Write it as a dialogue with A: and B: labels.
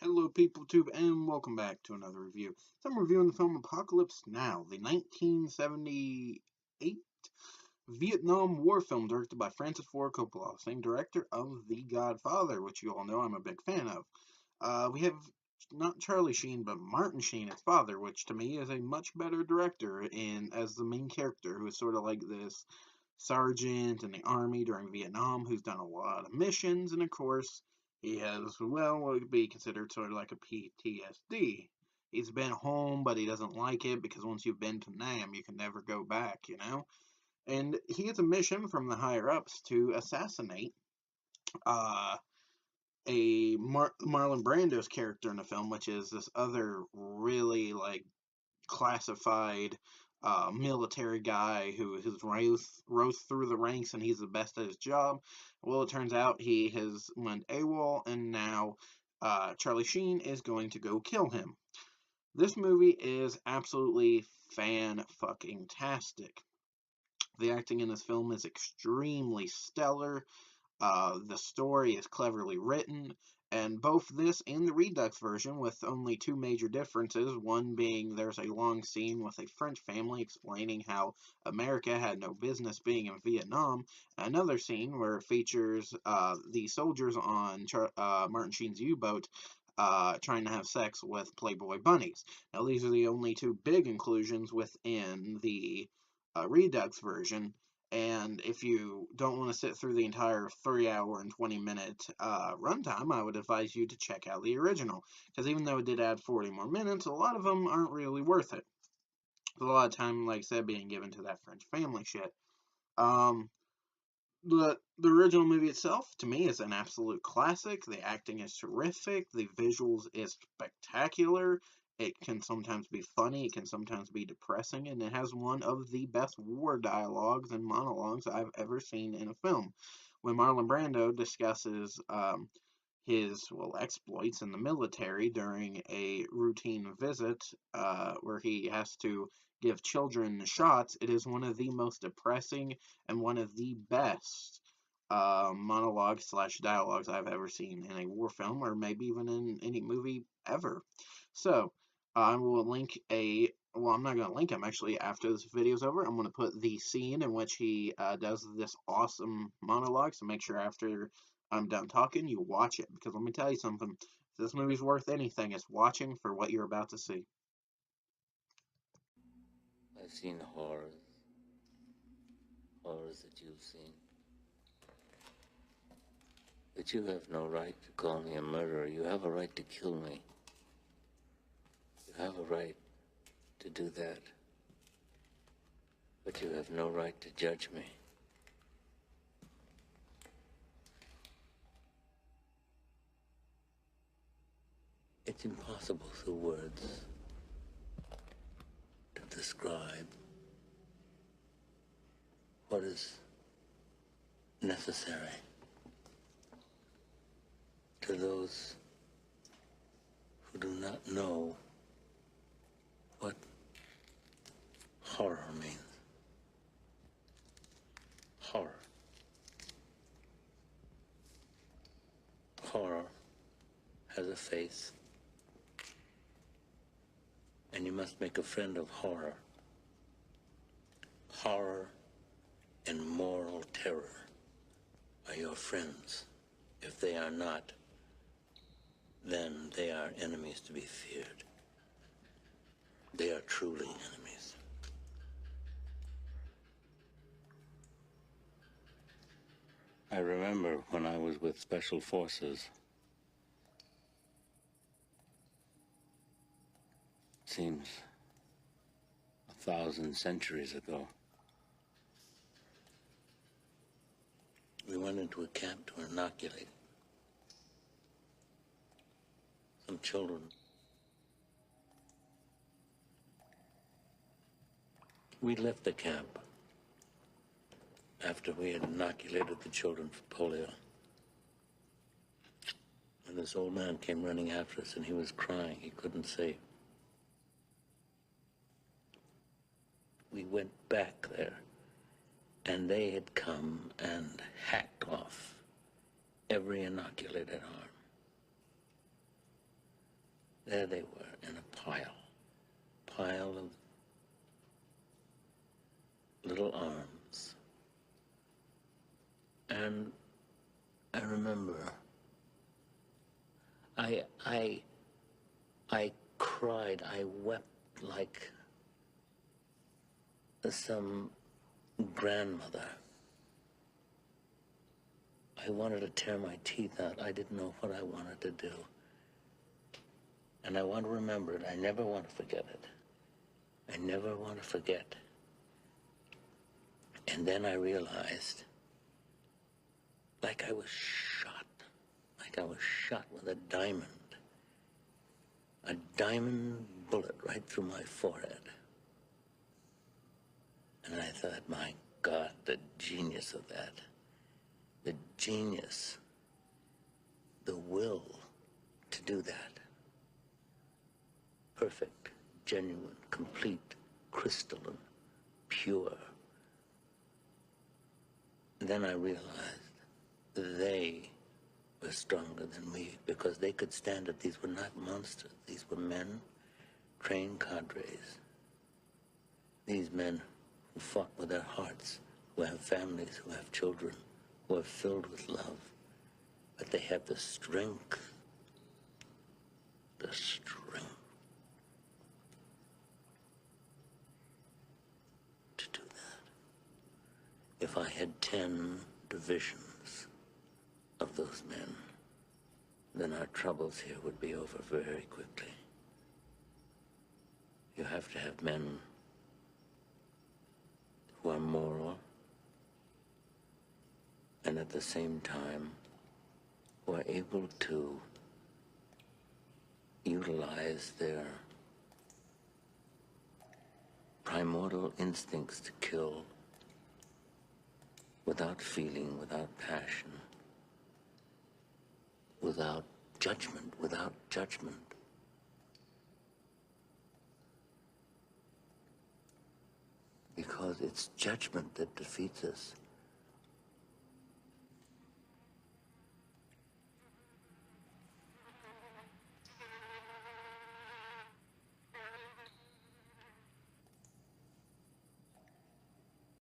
A: Hello, PeopleTube, and welcome back to another review. So I'm reviewing the film Apocalypse Now, the 1978 Vietnam War film directed by Francis Ford Coppola, same director of The Godfather, which you all know I'm a big fan of. We have not Charlie Sheen, but Martin Sheen as father, which to me is a much better director in as the main character, who is sort of like this sergeant in the army during Vietnam who's done a lot of missions, and of course, he has, well, what would be considered sort of like a PTSD. He's been home, but he doesn't like it because once you've been to Nam, you can never go back, you know? And he gets a mission from the higher ups to assassinate uh, Marlon Brando's character in the film, which is this other really like classified military guy who has rose through the ranks and he's the best at his job. Well, it turns out he has went AWOL and now Charlie Sheen is going to go kill him. This movie is absolutely fan-fucking-tastic. The acting in this film is extremely stellar. The story is cleverly written, and both this and the Redux version, with only two major differences, one being there's a long scene with a French family explaining how America had no business being in Vietnam, another scene where it features the soldiers on Martin Sheen's U-boat trying to have sex with Playboy bunnies. Now, these are the only two big inclusions within the Redux version. And if you don't want to sit through the entire 3 hour and 20-minute runtime, I would advise you to check out the original. Because even though it did add 40 more minutes, a lot of them aren't really worth it. There's a lot of time, like I said, being given to that French family shit. Um, the original movie itself, to me, is an absolute classic. The acting is terrific. The visuals is spectacular. It can sometimes be funny. It can sometimes be depressing. And it has one of the best war dialogues and monologues I've ever seen in a film. When Marlon Brando discusses his, well, exploits in the military during a routine visit where he has to give children shots, it is one of the most depressing and one of the best monologues slash dialogues I've ever seen in a war film, or maybe even in any movie ever. So, I will link a. Well, I'm not going to link him actually. After this video's over, I'm going to put the scene in which he does this awesome monologue. So make sure after I'm done talking, you watch it, because let me tell you something. If this movie's worth anything, it's watching for what you're about to see.
B: I've seen horrors, horrors that you've seen. But you have no right to call me a murderer. You have a right to kill me. You have a right to do that. But you have no right to judge me. It's impossible through words to describe what is necessary to those who do not know what horror means. Horror. Horror has a face, and you must make a friend of horror. Horror and moral terror are your friends. If they are not, then they are enemies to be feared. They are truly enemies. I remember when I was with Special Forces. Seems 1,000 centuries ago. We went into a camp to inoculate some children. We left the camp after we had inoculated the children for polio. And this old man came running after us, and he was crying. He couldn't say. We went back there, and they had come and hacked off every inoculated arm. There they were in a pile of little arms. And I remember I cried, I wept like some grandmother. I wanted to tear my teeth out. I didn't know what I wanted to do. And I want to remember it. I never want to forget it. I never want to forget. And then I realized, like I was shot with a diamond bullet right through my forehead. And I thought, my God, the genius of that, the genius, the will to do that. Perfect, genuine, complete, crystalline, pure. And then I realized they were stronger than me because they could stand it. These were not monsters. These were men, trained cadres. These men who fought with their hearts, who have families, who have children, who are filled with love. But they have the strength to do that. If I had 10 divisions of those men, then our troubles here would be over very quickly. You have to have men who are moral and at the same time who are able to utilize their primordial instincts to kill without feeling, without passion, without judgment. Because it's judgment that defeats us.